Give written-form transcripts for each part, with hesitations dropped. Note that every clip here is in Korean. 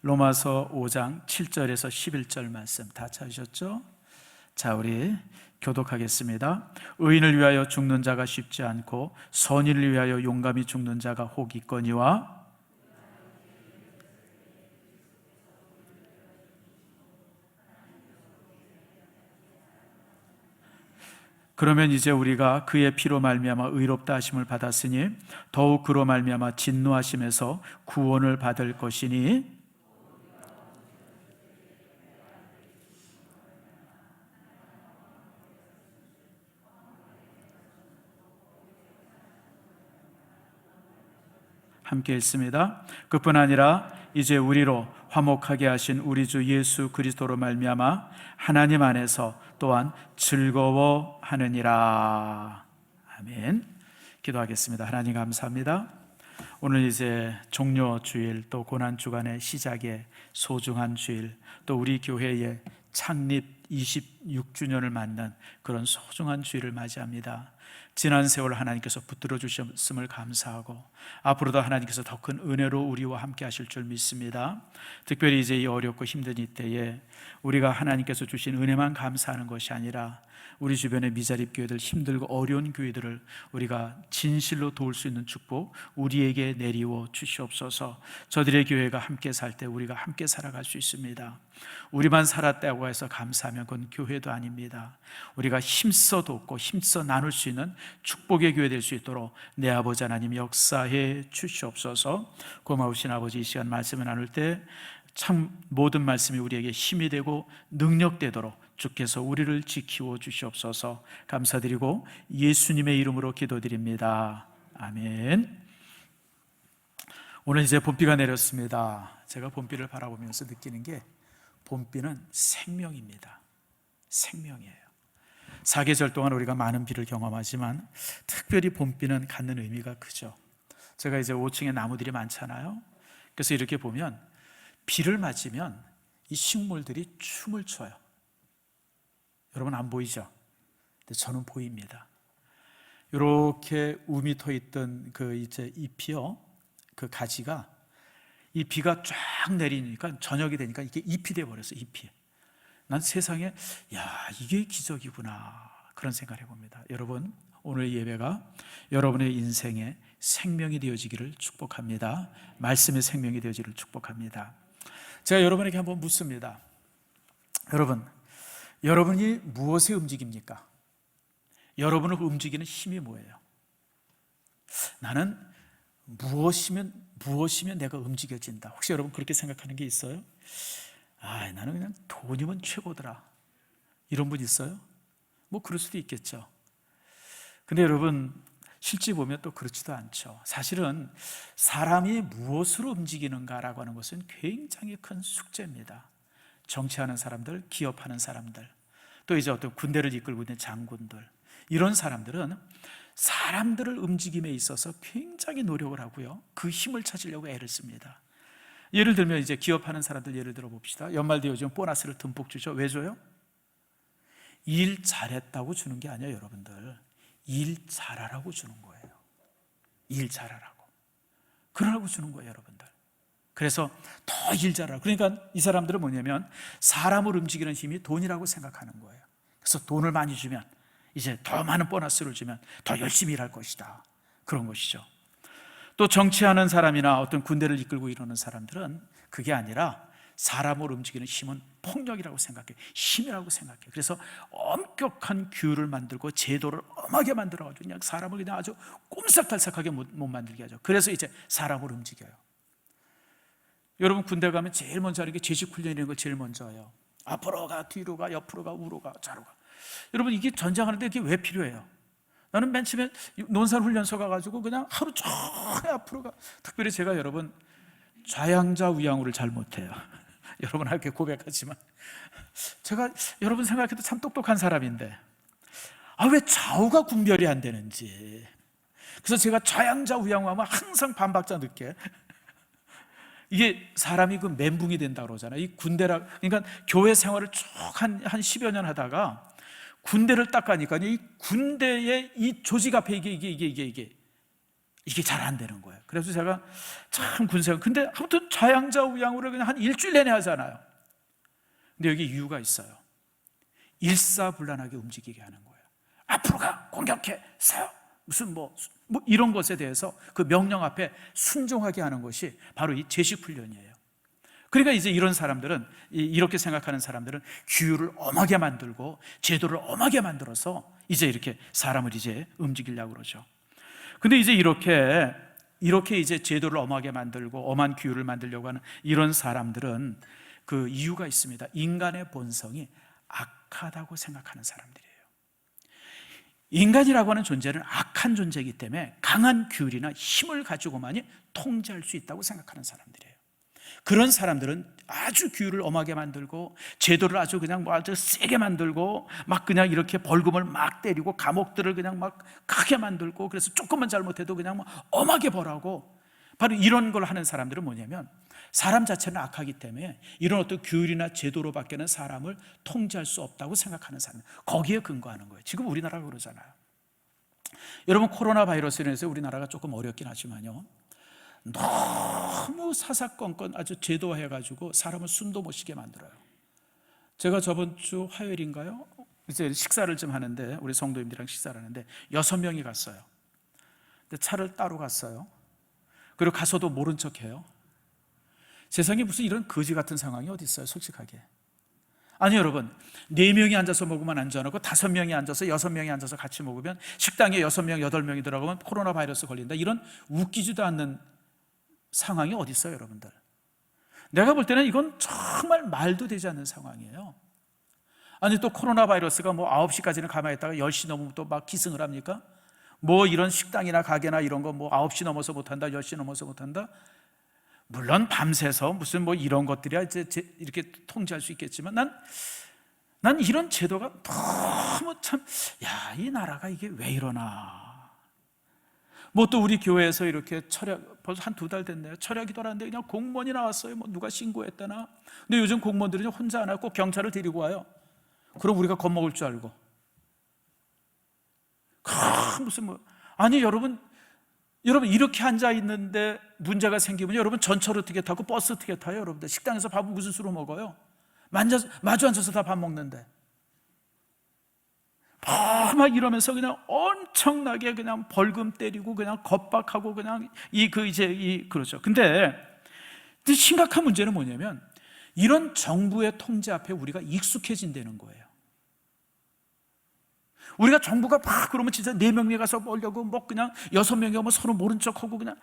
로마서 5장 7절에서 11절 말씀 다 찾으셨죠? 자, 우리 교독하겠습니다. 의인을 위하여 죽는 자가 쉽지 않고 선인을 위하여 용감히 죽는 자가 혹 있거니와, 그러면 이제 우리가 그의 피로 말미암아 의롭다 하심을 받았으니 더욱 그로 말미암아 진노하심에서 구원을 받을 것이니, 함께 읽습니다. 그뿐 아니라 이제 우리로 화목하게 하신 우리 주 예수 그리스도로 말미암아 하나님 안에서 또한 즐거워하느니라. 아멘. 기도하겠습니다. 하나님 감사합니다. 오늘 이제 종료 주일, 또 고난 주간의 시작의 소중한 주일, 또 우리 교회의 창립 26주년을 맞는 그런 소중한 주일을 맞이합니다. 지난 세월 하나님께서 붙들어 주셨음을 감사하고 앞으로도 하나님께서 더 큰 은혜로 우리와 함께 하실 줄 믿습니다. 특별히 이제 이 어렵고 힘든 이때에 우리가 하나님께서 주신 은혜만 감사하는 것이 아니라 우리 주변의 미자립 교회들, 힘들고 어려운 교회들을 우리가 진실로 도울 수 있는 축복 우리에게 내리워 주시옵소서. 저들의 교회가 함께 살 때 우리가 함께 살아갈 수 있습니다. 우리만 살았다고 해서 감사하면 그건 교회도 아닙니다. 우리가 힘써 돕고 힘써 나눌 수 있는 축복의 교회 될 수 있도록 내 아버지 하나님 역사해 주시옵소서. 고마우신 아버지, 이 시간 말씀을 나눌 때 참 모든 말씀이 우리에게 힘이 되고 능력되도록 주께서 우리를 지키워 주시옵소서. 감사드리고 예수님의 이름으로 기도드립니다. 아멘. 오늘 이제 봄비가 내렸습니다. 제가 봄비를 바라보면서 느끼는 게 봄비는 생명입니다. 생명이에요. 사계절 동안 우리가 많은 비를 경험하지만 특별히 봄비는 갖는 의미가 크죠. 제가 이제 5층에 나무들이 많잖아요. 그래서 이렇게 보면 비를 맞으면 이 식물들이 춤을 춰요. 여러분 안 보이죠? 근데 저는 보입니다. 이렇게 우미 터 있던 그 이제 잎이요, 그 가지가 이 비가 쫙 내리니까 저녁이 되니까 이게 잎이 돼 버렸어요. 잎이. 난 세상에 이게 기적이구나 그런 생각을 해봅니다. 여러분, 오늘 예배가 여러분의 인생에 생명이 되어지기를 축복합니다. 말씀의 생명이 되어지기를 축복합니다. 제가 여러분에게 한번 묻습니다. 여러분이 무엇에 움직입니까? 여러분을 움직이는 힘이 뭐예요? 나는 무엇이면 내가 움직여진다. 혹시 여러분 그렇게 생각하는 게 있어요? 나는 그냥 돈이면 최고더라, 이런 분 있어요? 뭐 그럴 수도 있겠죠. 근데 여러분 실제 보면 또 그렇지도 않죠. 사실은 사람이 무엇으로 움직이는가라고 하는 것은 굉장히 큰 숙제입니다. 정치하는 사람들, 기업하는 사람들, 또 이제 어떤 군대를 이끌고 있는 장군들, 이런 사람들은 사람들을 움직임에 있어서 굉장히 노력을 하고요, 그 힘을 찾으려고 애를 씁니다. 예를 들면 이제 기업하는 사람들 예를 들어 봅시다. 연말 되어 지금 보너스를 듬뿍 주죠. 왜 줘요? 일 잘했다고 주는 게 아니에요, 여러분들. 일 잘하라고 주는 거예요. 일 잘하라고. 그러라고 주는 거예요, 여러분들. 그래서 더 일 잘하라고. 그러니까 이 사람들은 뭐냐면 사람을 움직이는 힘이 돈이라고 생각하는 거예요. 그래서 돈을 많이 주면, 이제 더 많은 보너스를 주면 더 열심히 일할 것이다, 그런 것이죠. 또 정치하는 사람이나 어떤 군대를 이끌고 이러는 사람들은 그게 아니라 사람을 움직이는 힘은 폭력이라고 생각해, 힘이라고 생각해. 그래서 엄격한 규율을 만들고 제도를 엄하게 만들어가지고 그냥 사람을 그냥 아주 꼼짝달싹하게 못 만들게 하죠. 그래서 이제 사람을 움직여요. 여러분 군대 가면 제일 먼저 하는 게 제식훈련이라는 걸 제일 먼저 해요. 앞으로 가, 뒤로 가, 옆으로 가, 우로 가, 좌로 가. 여러분 이게 전장하는데 이게 왜 필요해요? 나는 맨 처음에 논산훈련소 가가지고 그냥 하루 종일 앞으로 가. 특별히 제가 여러분 좌양자 우양우를 잘 못해요. 여러분한테 고백하지만 제가 여러분 생각해도 참 똑똑한 사람인데 왜 좌우가 구별이 안 되는지. 그래서 제가 좌양자 우양우 하면 항상 반박자 늦게. 이게 사람이 그 멘붕이 된다고 그러잖아요. 이 군대라, 그러니까 교회 생활을 쭉 한 10여 년 하다가 군대를 딱 가니까 이 군대의 이 조직 앞에 이게 잘 안 되는 거예요. 그래서 제가 참 군생활, 근데 아무튼 좌양좌우양으로 그냥 한 일주일 내내 하잖아요. 근데 여기 이유가 있어요. 일사불란하게 움직이게 하는 거예요. 앞으로 가, 공격해, 세워, 무슨 뭐 이런 것에 대해서 그 명령 앞에 순종하게 하는 것이 바로 이 제식훈련이에요. 그러니까 이제 이런 사람들은, 이렇게 생각하는 사람들은 규율을 엄하게 만들고 제도를 엄하게 만들어서 이제 이렇게 사람을 이제 움직이려고 그러죠. 근데 이제 이렇게 이제 제도를 엄하게 만들고 엄한 규율을 만들려고 하는 이런 사람들은 그 이유가 있습니다. 인간의 본성이 악하다고 생각하는 사람들이에요. 인간이라고 하는 존재는 악한 존재이기 때문에 강한 규율이나 힘을 가지고만이 통제할 수 있다고 생각하는 사람들이에요. 그런 사람들은 아주 규율을 엄하게 만들고 제도를 아주 그냥 아주 세게 만들고 막 그냥 이렇게 벌금을 막 때리고 감옥들을 그냥 막 크게 만들고, 그래서 조금만 잘못해도 그냥 엄하게 벌하고, 바로 이런 걸 하는 사람들은 뭐냐면 사람 자체는 악하기 때문에 이런 어떤 규율이나 제도로 밖에는 사람을 통제할 수 없다고 생각하는 사람, 거기에 근거하는 거예요. 지금 우리나라가 그러잖아요. 여러분, 코로나 바이러스로 인해서 우리나라가 조금 어렵긴 하지만요, 너무 사사건건 아주 제도화해가지고 사람을 숨도 못 쉬게 만들어요. 제가 저번 주 화요일인가요? 이제 식사를 좀 하는데, 우리 성도님들이랑 식사를 하는데 6명이 갔어요. 근데 차를 따로 갔어요. 그리고 가서도 모른 척해요. 세상에 무슨 이런 거지 같은 상황이 어디 있어요, 솔직하게. 아니 여러분, 4명이 앉아서 먹으면 안전하고 5명이 앉아서 6명이 앉아서 같이 먹으면 식당에 6명, 8명이 들어가면 코로나 바이러스 걸린다, 이런 웃기지도 않는 상황이 어디 있어요, 여러분들? 내가 볼 때는 이건 정말 말도 되지 않는 상황이에요. 아니 또 코로나 바이러스가 9시까지는 가만히 있다가 10시 넘으면 또 막 기승을 합니까? 이런 식당이나 가게나 이런 거 9시 넘어서 못한다, 10시 넘어서 못한다. 물론 밤새서 무슨 이런 것들이야 이제 이렇게 통제할 수 있겠지만, 난 이런 제도가 너무 참, 이 나라가 이게 왜 이러나. 또 우리 교회에서 이렇게 철야, 벌써 한 2달 됐네요. 철야 기도를 하는데 그냥 공무원이 나왔어요. 누가 신고했다나. 근데 요즘 공무원들이 혼자 안 하고 경찰을 데리고 와요. 그럼 우리가 겁먹을 줄 알고. 아니 여러분 이렇게 앉아 있는데 문제가 생기면 여러분 전철 어떻게 타고 버스 어떻게 타요? 여러분들 식당에서 밥은 무슨 수로 먹어요? 마주 앉아서 다 밥 먹는데 막 이러면서 그냥 엄청나게 그냥 벌금 때리고 그냥 겁박하고 그냥 그렇죠. 근데 심각한 문제는 뭐냐면 이런 정부의 통제 앞에 우리가 익숙해진다는 거예요. 우리가 정부가 막 그러면 진짜 4명이 가서 보려고 그냥 6명이 오면 서로 모른 척하고, 그냥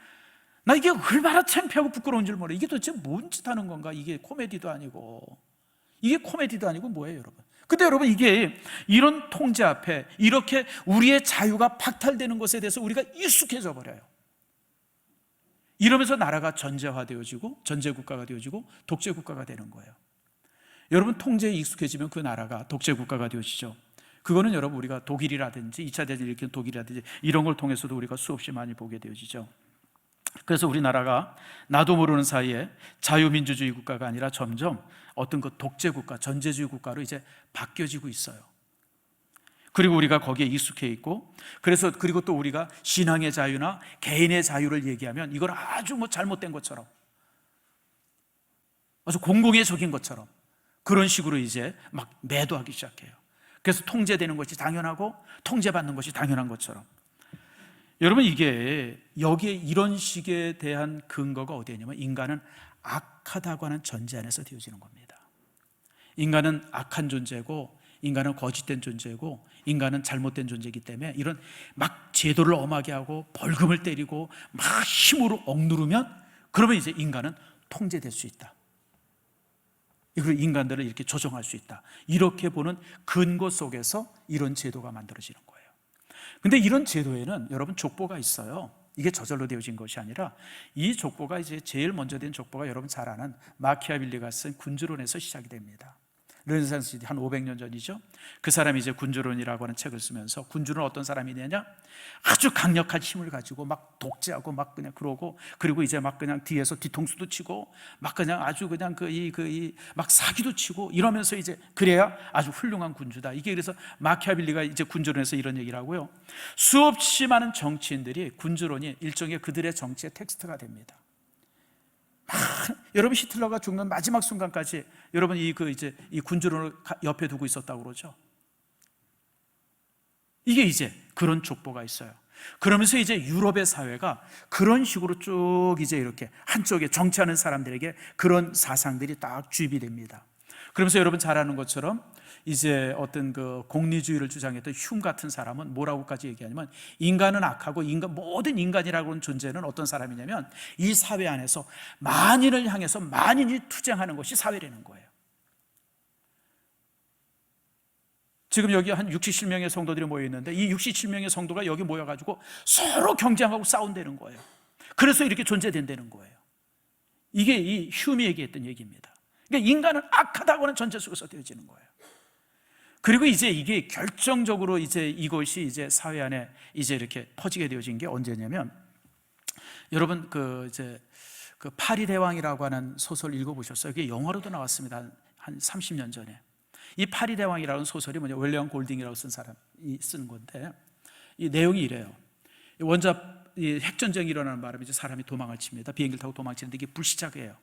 나 이게 얼마나 창피하고 부끄러운 줄 몰라. 이게 도대체 뭔 짓 하는 건가? 이게 코미디도 아니고 뭐예요, 여러분? 근데 여러분, 이게 이런 통제 앞에 이렇게 우리의 자유가 박탈되는 것에 대해서 우리가 익숙해져 버려요. 이러면서 나라가 전제화되어지고 전제국가가 되어지고 독재국가가 되는 거예요. 여러분, 통제에 익숙해지면 그 나라가 독재국가가 되어지죠. 그거는 여러분 우리가 독일이라든지 2차 대전을 일으킨 독일이라든지 이런 걸 통해서도 우리가 수없이 많이 보게 되어지죠. 그래서 우리나라가 나도 모르는 사이에 자유민주주의 국가가 아니라 점점 어떤 그 독재국가, 전제주의 국가로 이제 바뀌어지고 있어요. 그리고 우리가 거기에 익숙해 있고, 그리고 또 우리가 신앙의 자유나 개인의 자유를 얘기하면 이걸 아주 잘못된 것처럼, 아주 공공의 적인 것처럼 그런 식으로 이제 막 매도하기 시작해요. 그래서 통제되는 것이 당연하고 통제받는 것이 당연한 것처럼. 여러분, 이게 여기에 이런 식에 대한 근거가 어디냐면 인간은 악하다고 하는 전제 안에서 되어지는 겁니다. 인간은 악한 존재고, 인간은 거짓된 존재고, 인간은 잘못된 존재이기 때문에 이런 막 제도를 엄하게 하고 벌금을 때리고 막 힘으로 억누르면, 그러면 이제 인간은 통제될 수 있다. 그리고 인간들을 이렇게 조정할 수 있다. 이렇게 보는 근거 속에서 이런 제도가 만들어지는 거예요. 근데 이런 제도에는 여러분 족보가 있어요. 이게 저절로 되어진 것이 아니라 이 족보가 이제 제일 먼저 된 족보가 여러분 잘 아는 마키아벨리가 쓴 군주론에서 시작이 됩니다. 르네상스 시대 한 500년 전이죠. 그 사람이 이제 군주론이라고 하는 책을 쓰면서, 군주는 어떤 사람이냐냐, 아주 강력한 힘을 가지고 막 독재하고 막 그냥 그러고, 그리고 이제 막 그냥 뒤에서 뒤통수도 치고 막 그냥 아주 그냥 막 사기도 치고 이러면서 이제 그래야 아주 훌륭한 군주다. 이게 그래서 마키아벨리가 이제 군주론에서 이런 얘기를 하고요. 수없이 많은 정치인들이 군주론이 일종의 그들의 정치의 텍스트가 됩니다. 여러분 히틀러가 죽는 마지막 순간까지 여러분 이 군주론을 옆에 두고 있었다고 그러죠. 이게 이제 그런 족보가 있어요. 그러면서 이제 유럽의 사회가 그런 식으로 쭉 이제 이렇게 한쪽에 정치하는 사람들에게 그런 사상들이 딱 주입이 됩니다. 그러면서 여러분 잘 아는 것처럼 이제 어떤 그 공리주의를 주장했던 흉 같은 사람은 뭐라고까지 얘기하냐면, 인간은 악하고 모든 인간이라고 하는 존재는 어떤 사람이냐면 이 사회 안에서 만인을 향해서 만인이 투쟁하는 것이 사회라는 거예요. 지금 여기 한 67명의 성도들이 모여 있는데 이 67명의 성도가 여기 모여가지고 서로 경쟁하고 싸운다는 거예요. 그래서 이렇게 존재된다는 거예요. 이게 이 휴미 얘기했던 얘기입니다. 그러니까 인간은 악하다고 하는 전제 속에서 되어지는 거예요. 그리고 이제 이게 결정적으로 이제 이것이 이제 사회 안에 이제 이렇게 퍼지게 되어진 게 언제냐면, 여러분 그 파리 대왕이라고 하는 소설 읽어보셨어요? 이게 영화로도 나왔습니다. 한 30년 전에. 이 파리 대왕이라는 소설이 뭐냐, 윌리엄 골딩이라고 쓴 사람이 쓴 건데, 이 내용이 이래요. 원자 핵전쟁이 일어나는 바람에 이제 사람이 도망을 칩니다. 비행기를 타고 도망치는데 이게 불시착해요.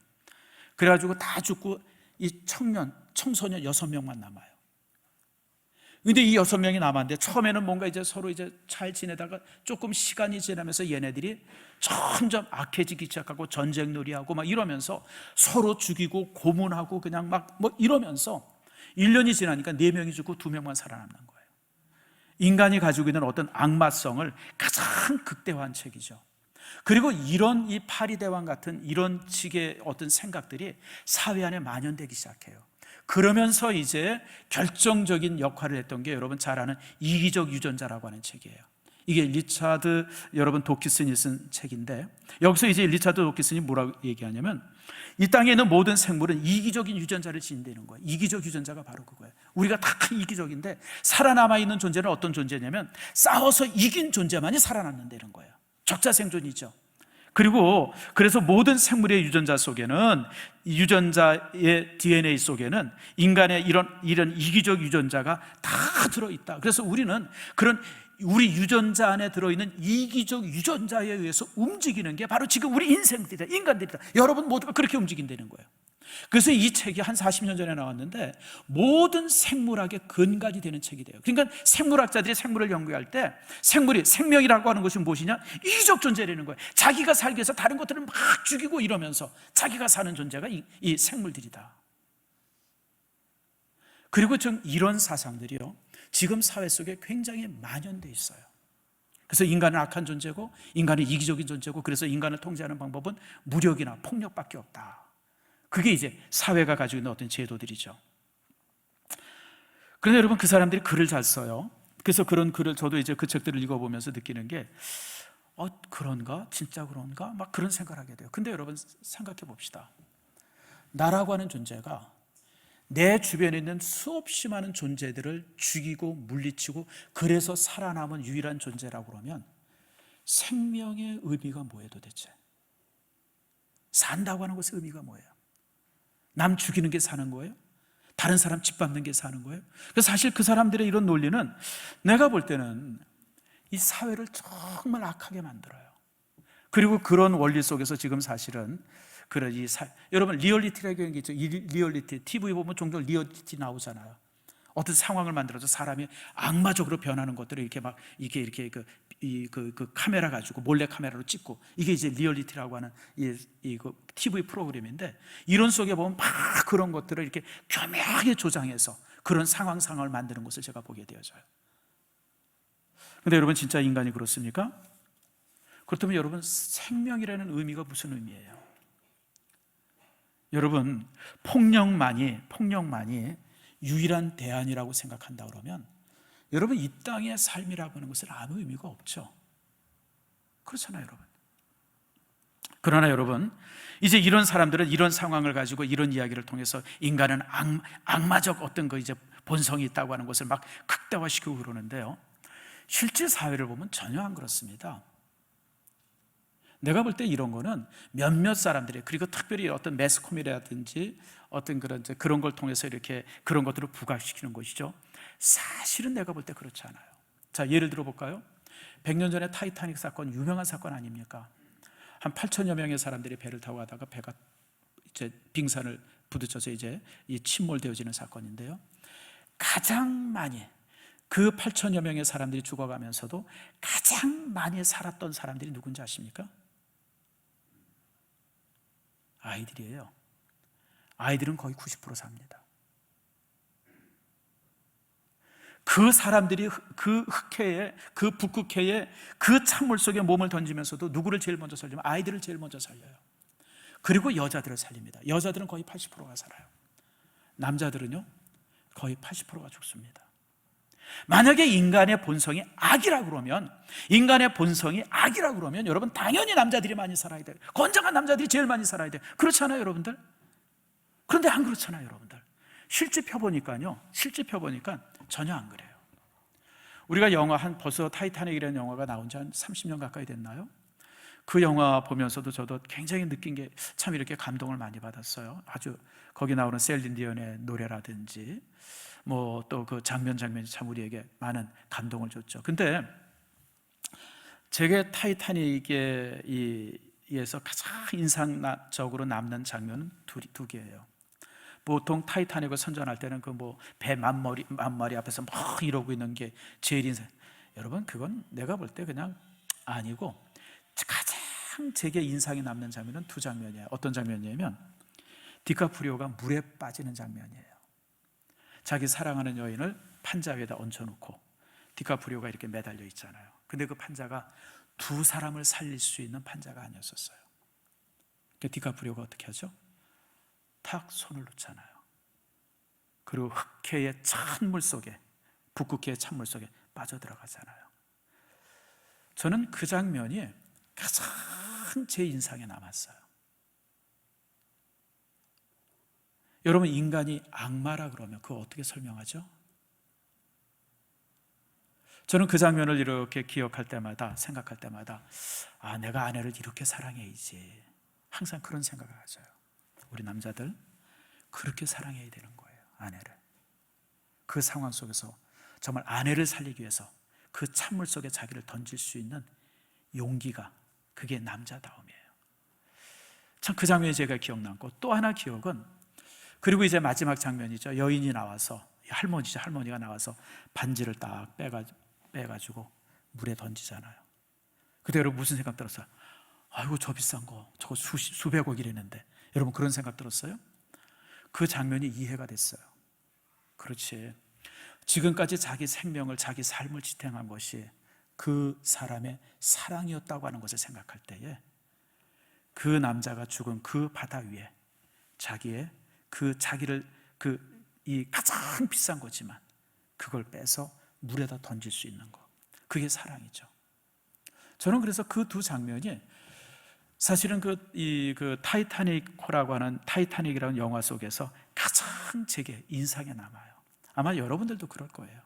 그래가지고 다 죽고 이 청소년 6명만 남아요. 근데 이 6명이 남았는데 처음에는 뭔가 이제 서로 이제 잘 지내다가 조금 시간이 지나면서 얘네들이 점점 악해지기 시작하고 전쟁놀이하고 막 이러면서 서로 죽이고 고문하고 그냥 막 뭐 이러면서 1년이 지나니까 4명이 죽고 2명만 살아남는 거예요. 인간이 가지고 있는 어떤 악마성을 가장 극대화한 책이죠. 그리고 이런 이 파리 대왕 같은 이런 식의 어떤 생각들이 사회 안에 만연되기 시작해요. 그러면서 이제 결정적인 역할을 했던 게 여러분 잘 아는 이기적 유전자라고 하는 책이에요. 이게 리차드 여러분 도키슨이 쓴 책인데, 여기서 이제 리차드 도키슨이 뭐라고 얘기하냐면, 이 땅에 있는 모든 생물은 이기적인 유전자를 지닌다는 거예요. 이기적 유전자가 바로 그거예요. 우리가 다 이기적인데 살아남아 있는 존재는 어떤 존재냐면 싸워서 이긴 존재만이 살아남는다는 거예요. 적자생존이죠. 그리고 그래서 모든 생물의 유전자 속에는, 유전자의 DNA 속에는 인간의 이런 이기적 유전자가 다 들어있다. 그래서 우리는 그런 우리 유전자 안에 들어있는 이기적 유전자에 의해서 움직이는 게 바로 지금 우리 인생들이다, 인간들이다. 여러분 모두가 그렇게 움직인다는 거예요. 그래서 이 책이 한 40년 전에 나왔는데 모든 생물학의 근간이 되는 책이 돼요. 그러니까 생물학자들이 생물을 연구할 때 생명이라고 하는 것이 무엇이냐? 이기적 존재라는 거예요. 자기가 살기 위해서 다른 것들을 막 죽이고 이러면서 자기가 사는 존재가 이 생물들이다. 그리고 좀 이런 사상들이요, 지금 사회 속에 굉장히 만연되어 있어요. 그래서 인간은 악한 존재고 인간은 이기적인 존재고, 그래서 인간을 통제하는 방법은 무력이나 폭력밖에 없다. 그게 이제 사회가 가지고 있는 어떤 제도들이죠. 그런데 여러분 그 사람들이 글을 잘 써요. 그래서 그런 글을 저도 이제 그 책들을 읽어보면서 느끼는 게 그런가? 진짜 그런가? 막 그런 생각을 하게 돼요. 근데 여러분 생각해 봅시다. 나라고 하는 존재가 내 주변에 있는 수없이 많은 존재들을 죽이고 물리치고 그래서 살아남은 유일한 존재라고 그러면 생명의 의미가 뭐예요 도대체? 산다고 하는 것의 의미가 뭐예요? 남 죽이는 게 사는 거예요? 다른 사람 짓밟는 게 사는 거예요? 그래서 사실 그 사람들의 이런 논리는 내가 볼 때는 이 사회를 정말 악하게 만들어요. 그리고 그런 원리 속에서 지금 사실은 여러분 리얼리티라는 게 있죠. 리얼리티, TV 보면 종종 리얼리티 나오잖아요. 어떤 상황을 만들어서 사람이 악마적으로 변하는 것들을 이렇게 막 이렇게 그 카메라 가지고 몰래 카메라로 찍고, 이게 이제 리얼리티라고 하는 그 TV 프로그램인데, 이런 속에 보면 막 그런 것들을 이렇게 교묘하게 조장해서 그런 상황을 만드는 것을 제가 보게 되어져요. 근데 여러분 진짜 인간이 그렇습니까? 그렇다면 여러분 생명이라는 의미가 무슨 의미예요? 여러분 폭력만이 유일한 대안이라고 생각한다 그러면 여러분 이 땅의 삶이라고 하는 것은 아무 의미가 없죠. 그렇잖아요 여러분. 그러나 여러분 이제 이런 사람들은 이런 상황을 가지고 이런 이야기를 통해서 인간은 악마적 어떤 이제 본성이 있다고 하는 것을 막 극대화시키고 그러는데요, 실제 사회를 보면 전혀 안 그렇습니다. 내가 볼 때 이런 거는 몇몇 사람들이, 그리고 특별히 어떤 매스컴이라든지 어떤 그런 걸 통해서 이렇게 그런 것들을 부각시키는 것이죠. 사실은 내가 볼 때 그렇지 않아요. 자, 예를 들어 볼까요? 100년 전에 타이타닉 사건, 유명한 사건 아닙니까? 한 8천여 명의 사람들이 배를 타고 가다가 배가 이제 빙산을 부딪혀서 이제 이 침몰되어지는 사건인데요. 가장 많이 그 8천여 명의 사람들이 죽어가면서도 가장 많이 살았던 사람들이 누군지 아십니까? 아이들이에요. 아이들은 거의 90% 삽니다. 그 사람들이 그 흑해에, 그 북극해에 그 찬물 속에 몸을 던지면서도 누구를 제일 먼저 살리면 아이들을 제일 먼저 살려요. 그리고 여자들을 살립니다. 여자들은 거의 80%가 살아요. 남자들은요 거의 80%가 죽습니다. 만약에 인간의 본성이 악이라 그러면, 인간의 본성이 악이라 그러면 여러분 당연히 남자들이 많이 살아야 돼요. 건장한 남자들이 제일 많이 살아야 돼요. 그렇잖아요 여러분들? 그런데 안 그렇잖아요 여러분들. 실제 펴보니까 전혀 안 그래요. 우리가 영화 벌써 타이타닉이라는 영화가 나온 지 한 30년 가까이 됐나요? 그 영화 보면서도 저도 굉장히 느낀 게 참 이렇게 감동을 많이 받았어요. 아주 거기 나오는 셀린 디온의 노래라든지 뭐 또 그 장면이 참 우리에게 많은 감동을 줬죠. 근데 제게 타이타닉에 이에서 가장 인상적으로 남는 장면은 두 개예요. 보통 타이타닉을 선전할 때는 그 뭐 배 만마리 앞에서 막 이러고 있는 게 제일 인상. 여러분 그건 내가 볼 때 그냥 아니고 가장 제게 인상이 남는 장면은 두 장면이에요. 어떤 장면이냐면 디카프리오가 물에 빠지는 장면이에요. 자기 사랑하는 여인을 판자 위에다 얹혀놓고 디카프리오가 이렇게 매달려 있잖아요. 근데 그 판자가 두 사람을 살릴 수 있는 판자가 아니었었어요. 그러니까 디카프리오가 어떻게 하죠? 탁 손을 놓잖아요. 그리고 흑해의 찬물 속에, 북극해의 찬물 속에 빠져들어가잖아요. 저는 그 장면이 가장 제 인상에 남았어요. 여러분 인간이 악마라 그러면 그거 어떻게 설명하죠? 저는 그 장면을 이렇게 기억할 때마다, 생각할 때마다 아, 내가 아내를 이렇게 사랑해야지, 항상 그런 생각을 가져요. 우리 남자들 그렇게 사랑해야 되는 거예요. 아내를. 그 상황 속에서 정말 아내를 살리기 위해서 그 찬물 속에 자기를 던질 수 있는 용기가, 그게 남자다움이에요. 참 그 장면이 제가 기억나고, 또 하나 기억은, 그리고 이제 마지막 장면이죠. 여인이 나와서, 할머니가 나와서 반지를 딱 빼가지고 물에 던지잖아요. 그때 여러분 무슨 생각 들었어요? 아이고 저 비싼 거 저거 수백억이랬는데. 여러분 그런 생각 들었어요? 그 장면이 이해가 됐어요. 그렇지, 지금까지 자기 생명을, 자기 삶을 지탱한 것이 그 사람의 사랑이었다고 하는 것을 생각할 때에 그 남자가 죽은 그 바다 위에 자기의 자기를 이 가장 비싼 거지만 그걸 빼서 물에다 던질 수 있는 것, 그게 사랑이죠. 저는 그래서 그 두 장면이 사실은 그 타이타닉호라고 하는, 타이타닉이라는 영화 속에서 가장 제게 인상에 남아요. 아마 여러분들도 그럴 거예요.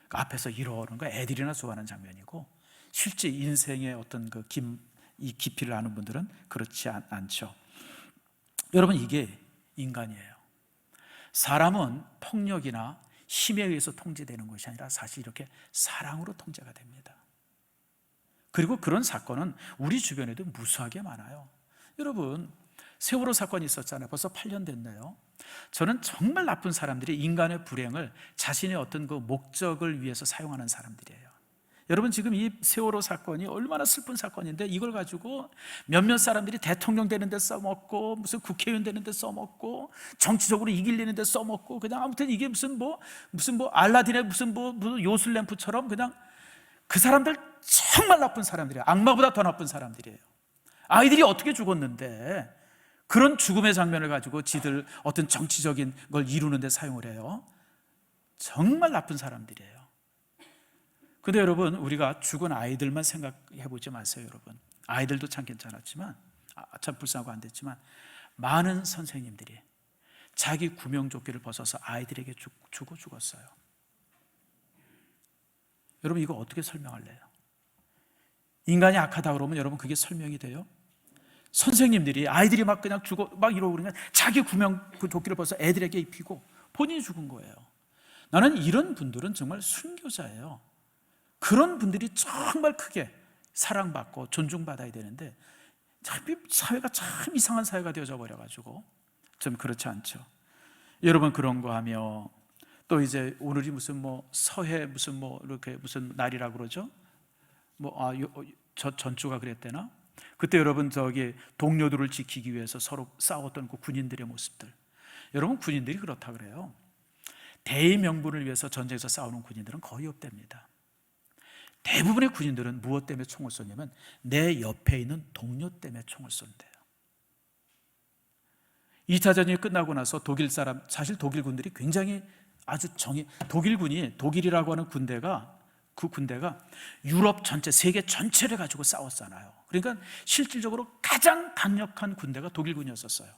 그 앞에서 이러는 거 애들이나 좋아하는 장면이고, 실제 인생의 어떤 이 깊이를 아는 분들은 그렇지 않죠. 여러분 이게 인간이에요. 사람은 폭력이나 힘에 의해서 통제되는 것이 아니라 사실 이렇게 사랑으로 통제가 됩니다. 그리고 그런 사건은 우리 주변에도 무수하게 많아요. 여러분 세월호 사건이 있었잖아요. 벌써 8년 됐네요. 저는 정말 나쁜 사람들이 인간의 불행을 자신의 어떤 그 목적을 위해서 사용하는 사람들이에요. 여러분 지금 이 세월호 사건이 얼마나 슬픈 사건인데, 이걸 가지고 몇몇 사람들이 대통령 되는 데 써먹고, 무슨 국회의원 되는 데 써먹고, 정치적으로 이기려는 데 써먹고, 그냥 아무튼 이게 무슨 알라딘의 무슨 요술램프처럼 그냥, 그 사람들 정말 나쁜 사람들이에요. 악마보다 더 나쁜 사람들이에요. 아이들이 어떻게 죽었는데 그런 죽음의 장면을 가지고 지들 어떤 정치적인 걸 이루는 데 사용을 해요. 정말 나쁜 사람들이에요. 근데 여러분 우리가 죽은 아이들만 생각해 보지 마세요. 여러분 아이들도 참 괜찮았지만, 참 불쌍하고 안 됐지만, 많은 선생님들이 자기 구명조끼를 벗어서 아이들에게 주고 죽었어요. 여러분 이거 어떻게 설명할래요? 인간이 악하다 그러면 여러분 그게 설명이 돼요? 선생님들이 아이들이 막 그냥 이러고 그러면 자기 구명조끼를 벗어서 애들에게 입히고 본인이 죽은 거예요. 나는 이런 분들은 정말 순교자예요. 그런 분들이 정말 크게 사랑받고 존중받아야 되는데 사회가 참 이상한 사회가 되어져 버려가지고 좀 그렇지 않죠. 여러분 그런 거 하며 또 이제 오늘이 무슨 뭐 서해 무슨 뭐 이렇게 무슨 날이라고 그러죠? 저 전주가 그랬대나? 그때 여러분 저기 동료들을 지키기 위해서 서로 싸웠던 그 군인들의 모습들. 여러분 군인들이 그렇다 그래요. 대의 명분을 위해서 전쟁에서 싸우는 군인들은 거의 없답니다. 대부분의 군인들은 무엇 때문에 총을 쏘냐면 내 옆에 있는 동료 때문에 총을 쏜대요. 2차 전쟁이 끝나고 나서 독일 사람, 사실 독일 군들이 굉장히 아주 독일군이, 독일이라고 하는 군대가, 그 군대가 유럽 전체, 세계 전체를 가지고 싸웠잖아요. 그러니까 실질적으로 가장 강력한 군대가 독일군이었었어요.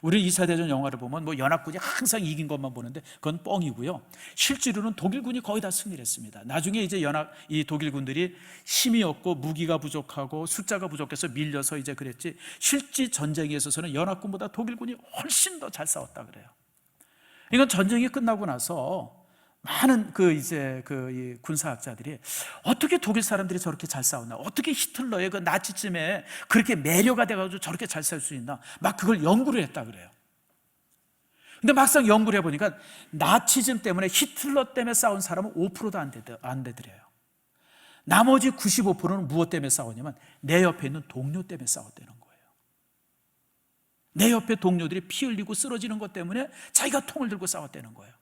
우리 2차 대전 영화를 보면 뭐 연합군이 항상 이긴 것만 보는데 그건 뻥이고요. 실제로는 독일군이 거의 다 승리를 했습니다. 나중에 이제 이 독일군들이 힘이 없고 무기가 부족하고 숫자가 부족해서 밀려서 이제 그랬지, 실제 전쟁에 있어서는 연합군보다 독일군이 훨씬 더 잘 싸웠다 그래요. 이건 전쟁이 끝나고 나서 많은 이 군사학자들이 어떻게 독일 사람들이 저렇게 잘 싸웠나, 어떻게 히틀러의 그 나치즘에 그렇게 매료가 돼가지고 저렇게 잘 싸울 수 있나, 막 그걸 연구를 했다 그래요. 근데 막상 연구를 해보니까 나치즘 때문에, 히틀러 때문에 싸운 사람은 5%도 안 되더래요. 나머지 95%는 무엇 때문에 싸웠냐면 내 옆에 있는 동료 때문에 싸웠다는 거예요. 내 옆에 동료들이 피 흘리고 쓰러지는 것 때문에 자기가 통을 들고 싸웠다는 거예요.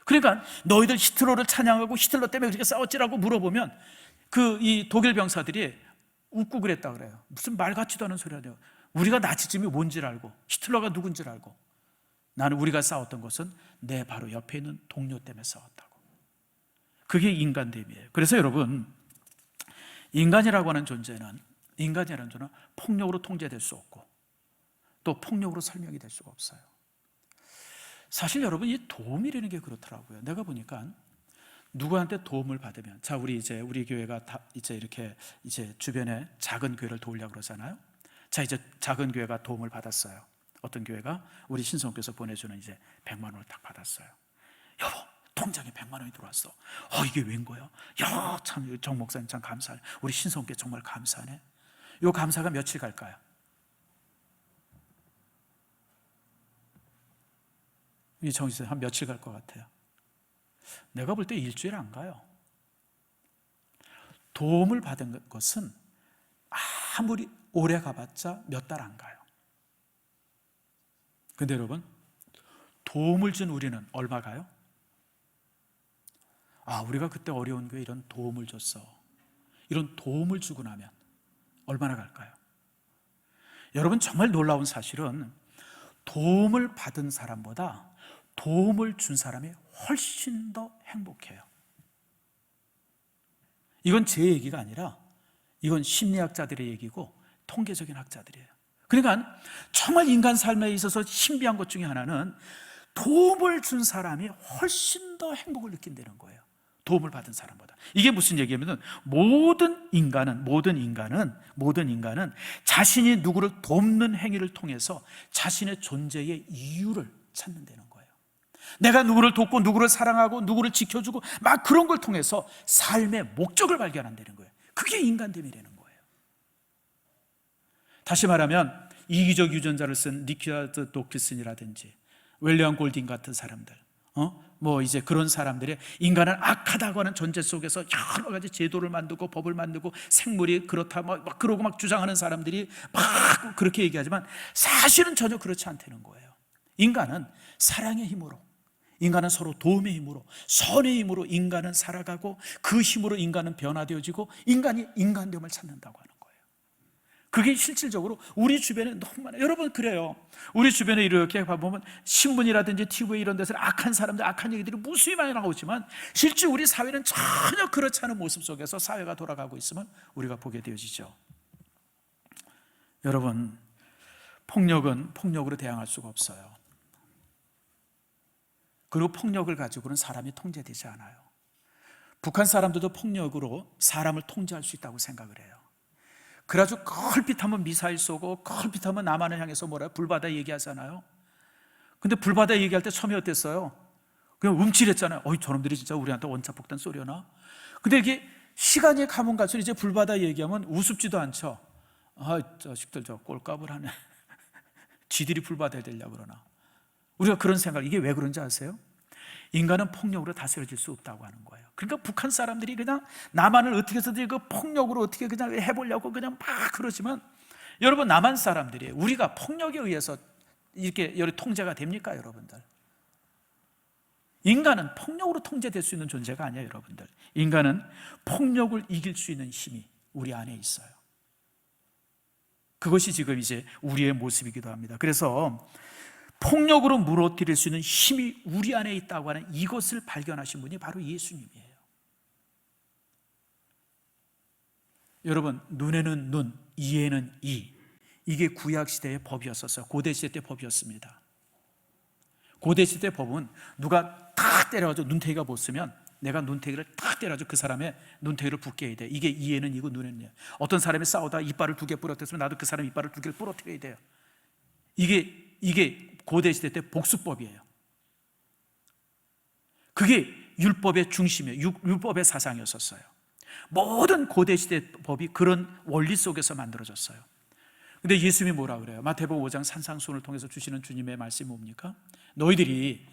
그러니까 너희들 히틀러를 찬양하고 히틀러 때문에 그렇게 싸웠지라고 물어보면 이 독일 병사들이 웃고 그랬다 그래요. 무슨 말 같지도 않은 소리 하네요. 우리가 나치즘이 뭔지를 알고 히틀러가 누군지를 알고, 나는 우리가 싸웠던 것은 내 바로 옆에 있는 동료 때문에 싸웠다고. 그게 인간됨이에요. 그래서 여러분, 인간이라고 하는 존재는 폭력으로 통제될 수 없고 또 폭력으로 설명이 될 수가 없어요. 사실 여러분, 이 도움이라는 게 그렇더라고요. 내가 보니까 누구한테 도움을 받으면, 자, 우리 교회가 이렇게 주변에 작은 교회를 도우려고 그러잖아요. 자, 이제 작은 교회가 도움을 받았어요. 어떤 교회가 우리 신성교에서 보내주는 100만 원을 딱 받았어요. 여보, 통장에 100만 원이 들어왔어. 이게 웬 거야? 야, 참, 정 목사님 참 감사하네. 우리 신성교 정말 감사하네. 요 감사가 며칠 갈까요? 이 정신 한 며칠 갈 것 같아요? 내가 볼 때 일주일 안 가요. 도움을 받은 것은 아무리 오래 가봤자 몇 달 안 가요. 근데 여러분, 도움을 준 우리는 얼마 가요? 우리가 그때 어려운 거에 이런 도움을 줬어. 이런 도움을 주고 나면 얼마나 갈까요? 여러분, 정말 놀라운 사실은 도움을 받은 사람보다 도움을 준 사람이 훨씬 더 행복해요. 이건 제 얘기가 아니라 이건 심리학자들의 얘기고 통계적인 학자들이에요. 그러니까 정말 인간 삶에 있어서 신비한 것 중에 하나는 도움을 준 사람이 훨씬 더 행복을 느낀다는 거예요. 도움을 받은 사람보다. 이게 무슨 얘기냐면 모든 인간은 자신이 누구를 돕는 행위를 통해서 자신의 존재의 이유를 찾는다는 거예요. 내가 누구를 돕고 누구를 사랑하고 누구를 지켜주고 막 그런 걸 통해서 삶의 목적을 발견한다는 거예요. 그게 인간됨이라는 거예요. 다시 말하면 이기적 유전자를 쓴 리차드 도키슨이라든지 윌리엄 골딩 같은 사람들, 이제 그런 사람들의 인간은 악하다고 하는 전제 속에서 여러 가지 제도를 만들고 법을 만들고 생물이 그렇다 막 그러고 막 주장하는 사람들이 막 그렇게 얘기하지만 사실은 전혀 그렇지 않다는 거예요. 인간은 사랑의 힘으로, 인간은 서로 도움의 힘으로, 선의 힘으로 인간은 살아가고 그 힘으로 인간은 변화되어지고 인간이 인간됨을 찾는다고 하는 거예요. 그게 실질적으로 우리 주변에 너무 많아요. 여러분, 그래요. 우리 주변에 이렇게 보면 신문이라든지 TV에 이런 데서 악한 사람들, 악한 얘기들이 무수히 많이 나오지만 실제 우리 사회는 전혀 그렇지 않은 모습 속에서 사회가 돌아가고 있음을 우리가 보게 되어지죠. 여러분, 폭력은 폭력으로 대항할 수가 없어요. 그리고 폭력을 가지고는 사람이 통제되지 않아요. 북한 사람들도 폭력으로 사람을 통제할 수 있다고 생각을 해요. 그래가지고 컬핏하면 미사일 쏘고 컬핏하면 남한을 향해서 불바다 얘기하잖아요. 근데 불바다 얘기할 때 처음에 어땠어요? 그냥 움찔했잖아요. 저놈들이 진짜 우리한테 원자폭탄 쏘려나? 근데 이게 시간이 가면 갈수록 이제 불바다 얘기하면 우습지도 않죠. 자식들 저 꼴값을 하네. 지들이 불바다에 되려고 그러나. 우리가 그런 생각, 이게 왜 그런지 아세요? 인간은 폭력으로 다스려질 수 없다고 하는 거예요. 그러니까 북한 사람들이 그냥 남한을 어떻게 해서든 그 폭력으로 어떻게 그냥 해보려고 그냥 막 그러지만, 여러분, 남한 사람들이 우리가 폭력에 의해서 이렇게 통제가 됩니까, 여러분들? 인간은 폭력으로 통제될 수 있는 존재가 아니에요, 여러분들. 인간은 폭력을 이길 수 있는 힘이 우리 안에 있어요. 그것이 지금 이제 우리의 모습이기도 합니다. 그래서 폭력으로 무너뜨릴 수 있는 힘이 우리 안에 있다고 하는 이것을 발견하신 분이 바로 예수님이에요. 여러분, 눈에는 눈, 이에는 이. 이게 구약시대의 법이었었어요. 고대시대 때 법이었습니다. 고대시대 법은 누가 탁 때려가지고 눈탱이가 벗으면 내가 눈탱이를 탁 때려가지고 그 사람의 눈탱이를 붓게 해야 돼. 이게 이에는 이고 눈에는 이. 어떤 사람이 싸우다가 이빨을 2개 부러뜨렸으면 나도 그 사람 이빨을 2개를 부러뜨려야 돼요. 이게 고대시대 때 복수법이에요. 그게 율법의 중심이에요. 율법의 사상이었었어요. 모든 고대시대 법이 그런 원리 속에서 만들어졌어요. 근데 예수님이 뭐라 그래요? 마태복음 5장 산상수훈을 통해서 주시는 주님의 말씀이 뭡니까? 너희들이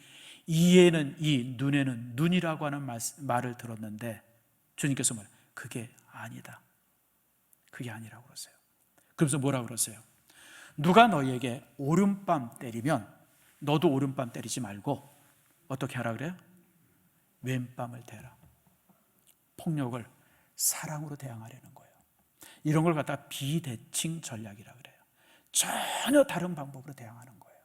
이에는 이, 눈에는 눈이라고 하는 말을 들었는데, 주님께서 말해요. 그게 아니다. 그게 아니라고 그러세요. 그러면서 뭐라 그러세요? 누가 너희에게 오른밤 때리면 너도 오른밤 때리지 말고 어떻게 하라 그래요? 왼밤을 대라. 폭력을 사랑으로 대항하려는 거예요. 이런 걸 갖다 비대칭 전략이라 그래요. 전혀 다른 방법으로 대항하는 거예요.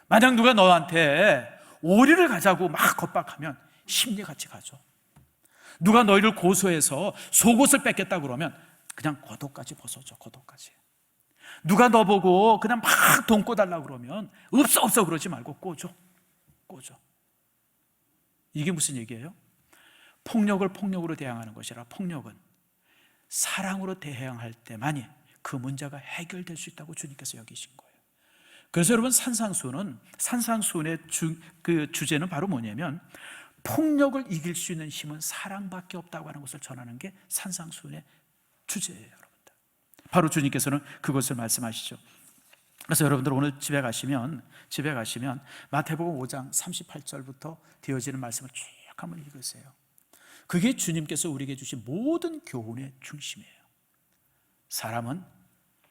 만약 누가 너한테 오리를 가자고 막 겁박하면 심리같이 가죠. 누가 너희를 고소해서 속옷을 뺏겠다 그러면 그냥 겉옷까지 벗어줘. 겉옷까지. 누가 너 보고 그냥 막 돈 꿔달라 그러면 없어 그러지 말고 꿔줘. 이게 무슨 얘기예요? 폭력을 폭력으로 대항하는 것이라, 폭력은 사랑으로 대항할 때만이 그 문제가 해결될 수 있다고 주님께서 여기신 거예요. 그래서 여러분, 산상수훈의 그 주제는 바로 뭐냐면, 폭력을 이길 수 있는 힘은 사랑밖에 없다고 하는 것을 전하는 게 산상수훈의 주제예요, 여러분들. 바로 주님께서는 그것을 말씀하시죠. 그래서 여러분들 오늘 집에 가시면 마태복음 5장 38절부터 되어지는 말씀을 쭉 한번 읽으세요. 그게 주님께서 우리에게 주신 모든 교훈의 중심이에요. 사람은,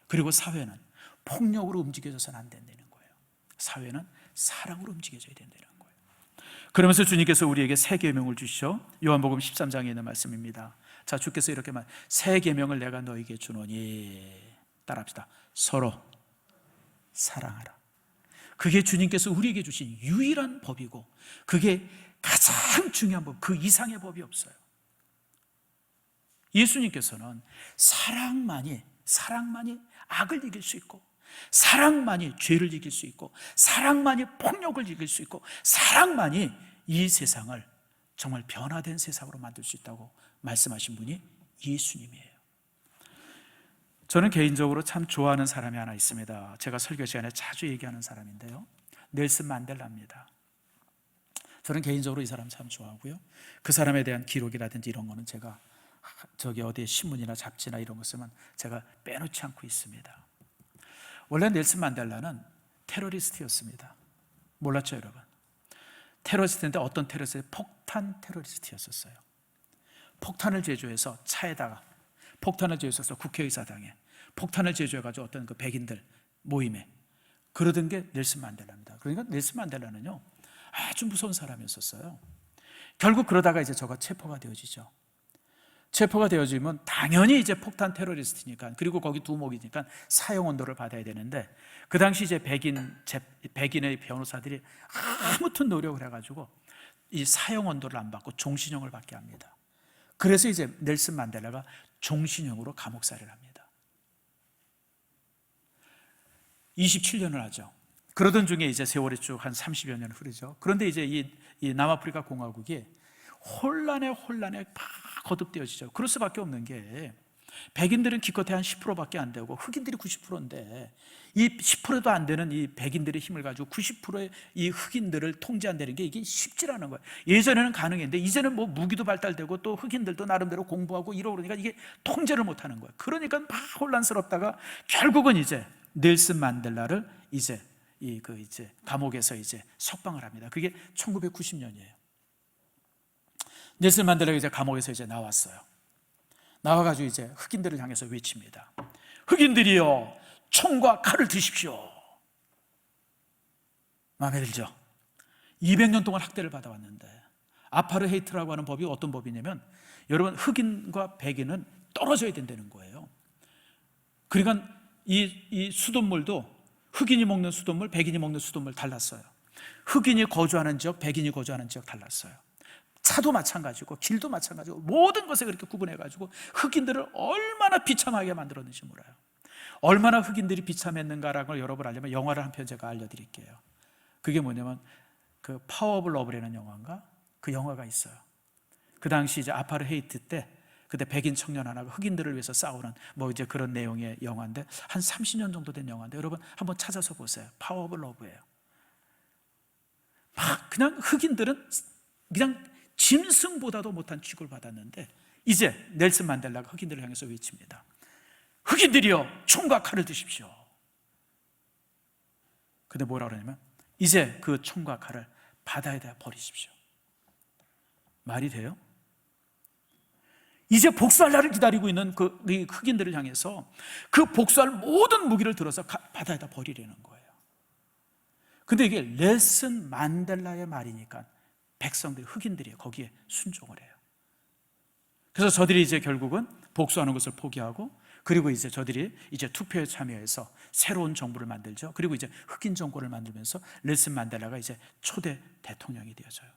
그리고 사회는 폭력으로 움직여져서는 안 된다는 거예요. 사회는 사랑으로 움직여져야 된다는 거예요. 그러면서 주님께서 우리에게 새 계명을 주시죠. 요한복음 13장에 있는 말씀입니다. 자, 주께서 이렇게 새 계명을 내가 너에게 주노니, 따라합시다. 서로 사랑하라. 그게 주님께서 우리에게 주신 유일한 법이고, 그게 가장 중요한 법, 그 이상의 법이 없어요. 예수님께서는 사랑만이 악을 이길 수 있고, 사랑만이 죄를 이길 수 있고, 사랑만이 폭력을 이길 수 있고, 사랑만이 이 세상을 정말 변화된 세상으로 만들 수 있다고 말씀하신 분이 예수님이에요. 저는 개인적으로 참 좋아하는 사람이 하나 있습니다. 제가 설교 시간에 자주 얘기하는 사람인데요, 넬슨 만델라입니다. 저는 개인적으로 이 사람 참 좋아하고요, 그 사람에 대한 기록이라든지 이런 거는 제가 어디 신문이나 잡지나 이런 거 쓰면 제가 빼놓지 않고 있습니다. 원래 넬슨 만델라는 테러리스트였습니다. 몰랐죠, 여러분? 테러리스트인데 어떤 테러리스트? 폭탄 테러리스트였었어요. 폭탄을 제조해서 차에다가 폭탄을 제조해서 국회의사당에 폭탄을 제조해가지고 어떤 그 백인들 모임에 그러던 게 넬슨 만델라입니다. 그러니까 넬슨 만델라는요, 아주 무서운 사람이었었어요. 결국 그러다가 이제 저가 체포가 되어지죠. 체포가 되어지면 당연히 이제 폭탄 테러리스트니까, 그리고 거기 두목이니까 사형 언도를 받아야 되는데, 그 당시 이제 백인의 변호사들이 아무튼 노력을 해가지고 이 사형 언도를 안 받고 종신형을 받게 합니다. 그래서 이제 넬슨 만델라가 종신형으로 감옥살이를 합니다. 27년을 하죠. 그러던 중에 이제 세월이 쭉 한 30여 년 흐르죠. 그런데 이제 이 남아프리카 공화국이 혼란에 막 거듭되어지죠. 그럴 수밖에 없는 게, 백인들은 기껏해 한 10%밖에 안 되고 흑인들이 90%인데 이 10%도 안 되는 이 백인들의 힘을 가지고 90%의 이 흑인들을 통제한다는 게 이게 쉽지 않은 거예요. 예전에는 가능했는데 이제는 뭐 무기도 발달되고 또 흑인들도 나름대로 공부하고 이러고 그러니까 이게 통제를 못하는 거예요. 그러니까 막 혼란스럽다가 결국은 이제 넬슨 만델라를 이제 이제 감옥에서 이제 석방을 합니다. 그게 1990년이에요. 넬슨 만델라가 이제 감옥에서 이제 나왔어요. 나와가지고 이제 흑인들을 향해서 외칩니다. 흑인들이여, 총과 칼을 드십시오. 마음에 들죠? 200년 동안 학대를 받아왔는데, 아파르헤이트라고 하는 법이 어떤 법이냐면, 여러분, 흑인과 백인은 떨어져야 된다는 거예요. 그러니까 이 수돗물도 흑인이 먹는 수돗물, 백인이 먹는 수돗물 달랐어요. 흑인이 거주하는 지역, 백인이 거주하는 지역 달랐어요. 차도 마찬가지고 길도 마찬가지고 모든 것에 그렇게 구분해가지고 흑인들을 얼마나 비참하게 만들었는지 몰라요. 얼마나 흑인들이 비참했는가라는 걸 여러분 알려면 영화를 한 편 제가 알려드릴게요. 그게 뭐냐면 그 파워 오브 러브라는 영화인가? 그 영화가 있어요. 그 당시 이제 아파르헤이트 때 그때 백인 청년 하나가 흑인들을 위해서 싸우는 뭐 이제 그런 내용의 영화인데, 한 30년 정도 된 영화인데 여러분 한번 찾아서 보세요. 파워 오브 러브예요. 막 그냥 흑인들은 그냥 짐승보다도 못한 취급을 받았는데, 이제 넬슨 만델라가 흑인들을 향해서 외칩니다. 흑인들이여, 총과 칼을 드십시오. 근데 뭐라 그러냐면 이제 그 총과 칼을 바다에다 버리십시오. 말이 돼요? 이제 복수할 날을 기다리고 있는 그 흑인들을 향해서 그 복수할 모든 무기를 들어서 바다에다 버리려는 거예요. 근데 이게 넬슨 만델라의 말이니까 백성들이, 흑인들이 거기에 순종을 해요. 그래서 저들이 이제 결국은 복수하는 것을 포기하고, 그리고 이제 저들이 이제 투표에 참여해서 새로운 정부를 만들죠. 그리고 이제 흑인 정권을 만들면서 넬슨 만델라가 이제 초대 대통령이 되어져요.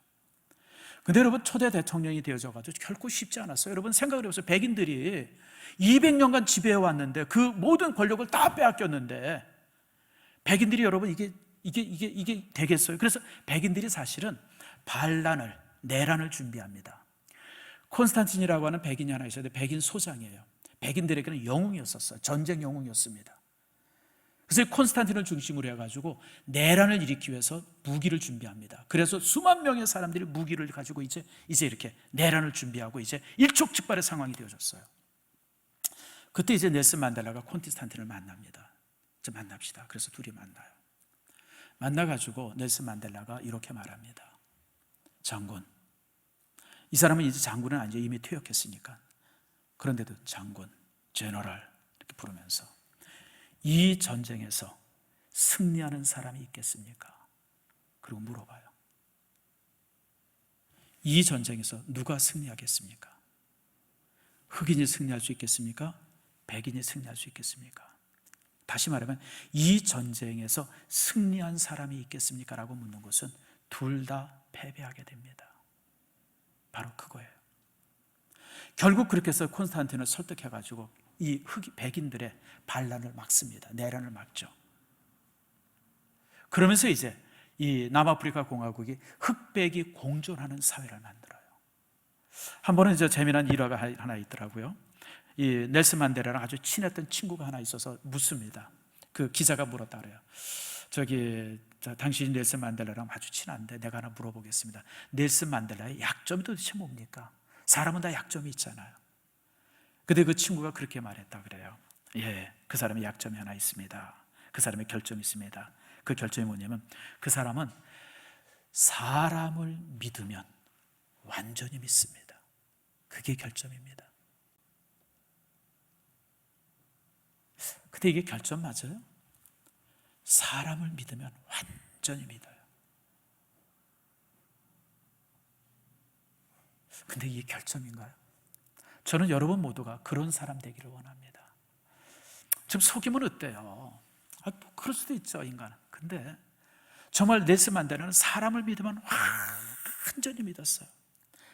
근데 여러분, 초대 대통령이 되어져가지고 결코 쉽지 않았어요. 여러분 생각을 해보세요. 백인들이 200년간 지배해 왔는데 그 모든 권력을 다 빼앗겼는데 백인들이, 여러분, 이게 되겠어요? 그래서 백인들이 사실은 반란을, 내란을 준비합니다. 콘스탄틴이라고 하는 백인이 하나 있었는데 백인 소장이에요. 백인들에게는 영웅이었었어요. 전쟁 영웅이었습니다. 그래서 콘스탄틴을 중심으로 해가지고 내란을 일으키기 위해서 무기를 준비합니다. 그래서 수만 명의 사람들이 무기를 가지고 이제 이렇게 내란을 준비하고 이제 일촉즉발의 상황이 되어졌어요. 그때 이제 넬슨 만델라가 콘스탄틴을 만납니다. 이제 만납시다. 그래서 둘이 만나요. 만나가지고 넬슨 만델라가 이렇게 말합니다. 장군, 이 사람은 이제 장군은 아니죠. 이미 퇴역했으니까. 그런데도 장군, 제너럴 이렇게 부르면서, 이 전쟁에서 승리하는 사람이 있겠습니까? 그리고 물어봐요. 이 전쟁에서 누가 승리하겠습니까? 흑인이 승리할 수 있겠습니까? 백인이 승리할 수 있겠습니까? 다시 말하면 이 전쟁에서 승리한 사람이 있겠습니까? 라고 묻는 것은 둘 다 패배하게 됩니다. 바로 그거예요. 결국 그렇게 해서 콘스탄틴을 설득해가지고 이 백인들의 반란을 막습니다. 내란을 막죠. 그러면서 이제 이 남아프리카 공화국이 흑백이 공존하는 사회를 만들어요. 한 번은 이제 재미난 일화가 하나 있더라고요. 이 넬슨 만델라랑 아주 친했던 친구가 하나 있어서 묻습니다. 그 기자가 물었다 그래요. 당신이 넬슨 만델라랑 아주 친한데 내가 하나 물어보겠습니다. 넬슨 만델라의 약점이 도대체 뭡니까? 사람은 다 약점이 있잖아요. 근데 그 친구가 그렇게 말했다 그래요. 예, 그 사람의 약점이 하나 있습니다. 그 사람의 결점이 있습니다. 그 결점이 뭐냐면 그 사람은 사람을 믿으면 완전히 믿습니다. 그게 결점입니다. 근데 이게 결점 맞아요? 사람을 믿으면 완전히 믿어요. 근데 이게 결점인가요? 저는 여러분 모두가 그런 사람 되기를 원합니다. 좀 속이면 어때요? 뭐 그럴 수도 있죠, 인간은. 근데 정말 넬슨 만델라는 사람을 믿으면 완전히 믿었어요.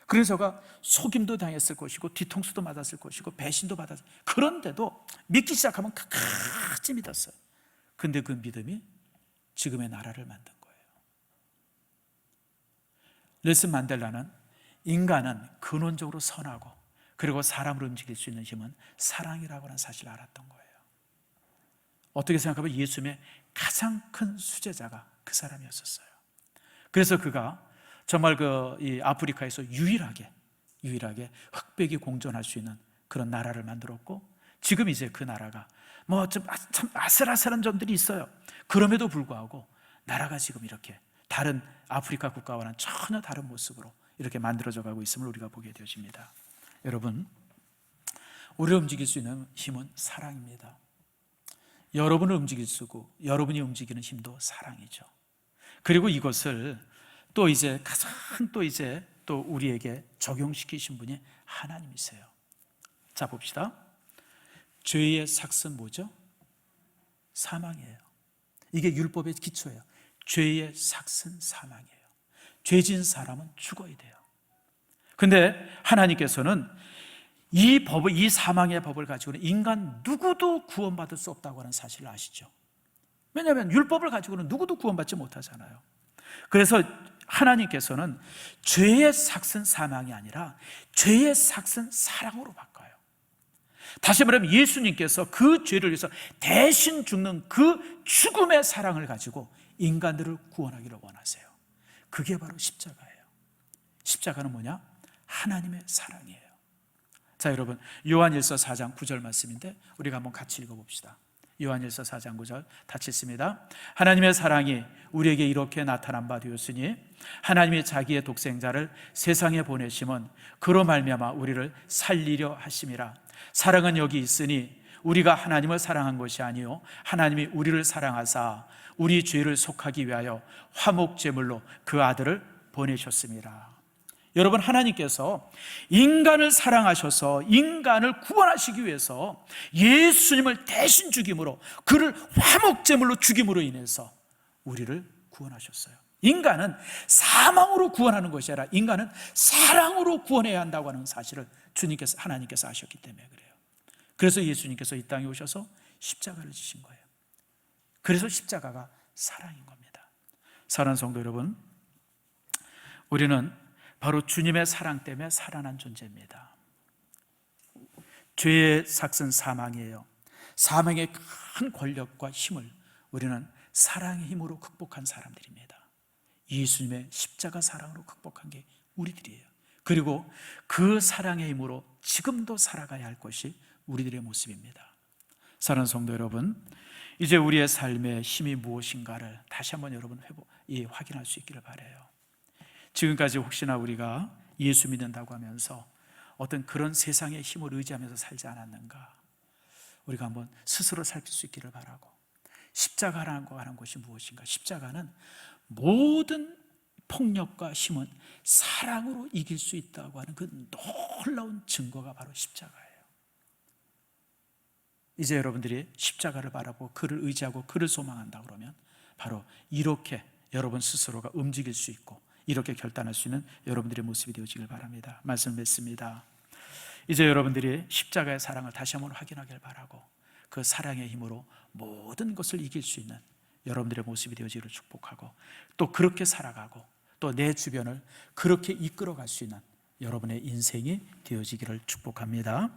그래서 저가 속임도 당했을 것이고 뒤통수도 맞았을 것이고 배신도 받았을 것이고, 그런데도 믿기 시작하면 끝까지 믿었어요. 근데 그 믿음이 지금의 나라를 만든 거예요. 넬슨 만델라는 인간은 근원적으로 선하고 그리고 사람을 움직일 수 있는 힘은 사랑이라고 하는 사실을 알았던 거예요. 어떻게 생각하면 예수님의 가장 큰 수제자가 그 사람이었었어요. 그래서 그가 정말 이 아프리카에서 유일하게 흑백이 공존할 수 있는 그런 나라를 만들었고, 지금 이제 그 나라가 뭐 좀 참 아슬아슬한 점들이 있어요. 그럼에도 불구하고 나라가 지금 이렇게 다른 아프리카 국가와는 전혀 다른 모습으로 이렇게 만들어져 가고 있음을 우리가 보게 되어집니다. 여러분, 우리를 움직일 수 있는 힘은 사랑입니다. 여러분을 움직일 수 있고 여러분이 움직이는 힘도 사랑이죠. 그리고 이것을 또 이제 가장 또 우리에게 적용시키신 분이 하나님이세요. 자, 봅시다. 죄의 삭은 뭐죠? 사망이에요. 이게 율법의 기초예요. 죄의 삭은 사망이에요. 죄진 사람은 죽어야 돼요. 근데 하나님께서는 이 사망의 법을 가지고는 인간 누구도 구원받을 수 없다고 하는 사실을 아시죠? 왜냐하면 율법을 가지고는 누구도 구원받지 못하잖아요. 그래서 하나님께서는 죄의 삭은 사망이 아니라 죄의 삭은 사랑으로 바꿔요. 다시 말하면 예수님께서 그 죄를 위해서 대신 죽는 그 죽음의 사랑을 가지고 인간들을 구원하기를 원하세요. 그게 바로 십자가예요. 십자가는 뭐냐? 하나님의 사랑이에요. 자, 여러분, 요한일서 4장 9절 말씀인데 우리가 한번 같이 읽어봅시다. 요한일서 4장 9절 같이 읽습니다. 하나님의 사랑이 우리에게 이렇게 나타난 바 되었으니 하나님이 자기의 독생자를 세상에 보내심은 그로 말미암아 우리를 살리려 하심이라. 사랑은 여기 있으니 우리가 하나님을 사랑한 것이 아니요 하나님이 우리를 사랑하사 우리 죄를 속하기 위하여 화목제물로 그 아들을 보내셨습니다. 여러분, 하나님께서 인간을 사랑하셔서 인간을 구원하시기 위해서 예수님을 대신 죽임으로, 그를 화목제물로 죽임으로 인해서 우리를 구원하셨어요. 인간은 사망으로 구원하는 것이 아니라 인간은 사랑으로 구원해야 한다고 하는 사실을 하나님께서 아셨기 때문에 그래요. 그래서 예수님께서 이 땅에 오셔서 십자가를 지신 거예요. 그래서 십자가가 사랑인 겁니다. 사랑하는 성도 여러분, 우리는 바로 주님의 사랑 때문에 살아난 존재입니다. 죄의 삭은 사망이에요. 사망의 큰 권력과 힘을 우리는 사랑의 힘으로 극복한 사람들입니다. 예수님의 십자가 사랑으로 극복한 게 우리들이에요. 그리고 그 사랑의 힘으로 지금도 살아가야 할 것이 우리들의 모습입니다. 사랑하는 성도 여러분, 이제 우리의 삶의 힘이 무엇인가를 다시 한번 여러분 확인할 수 있기를 바라요. 지금까지 혹시나 우리가 예수 믿는다고 하면서 어떤 그런 세상의 힘을 의지하면서 살지 않았는가, 우리가 한번 스스로 살필 수 있기를 바라고, 십자가라고 하는 것이 무엇인가? 십자가는 모든 폭력과 힘은 사랑으로 이길 수 있다고 하는 그 놀라운 증거가 바로 십자가예요. 이제 여러분들이 십자가를 바라보고 그를 의지하고 그를 소망한다 그러면 바로 이렇게 여러분 스스로가 움직일 수 있고 이렇게 결단할 수 있는 여러분들의 모습이 되어지길 바랍니다. 말씀 맺습니다. 이제 여러분들이 십자가의 사랑을 다시 한번 확인하길 바라고 그 사랑의 힘으로 모든 것을 이길 수 있는 여러분들의 모습이 되어지기를 축복하고, 또 그렇게 살아가고 또 내 주변을 그렇게 이끌어갈 수 있는 여러분의 인생이 되어지기를 축복합니다.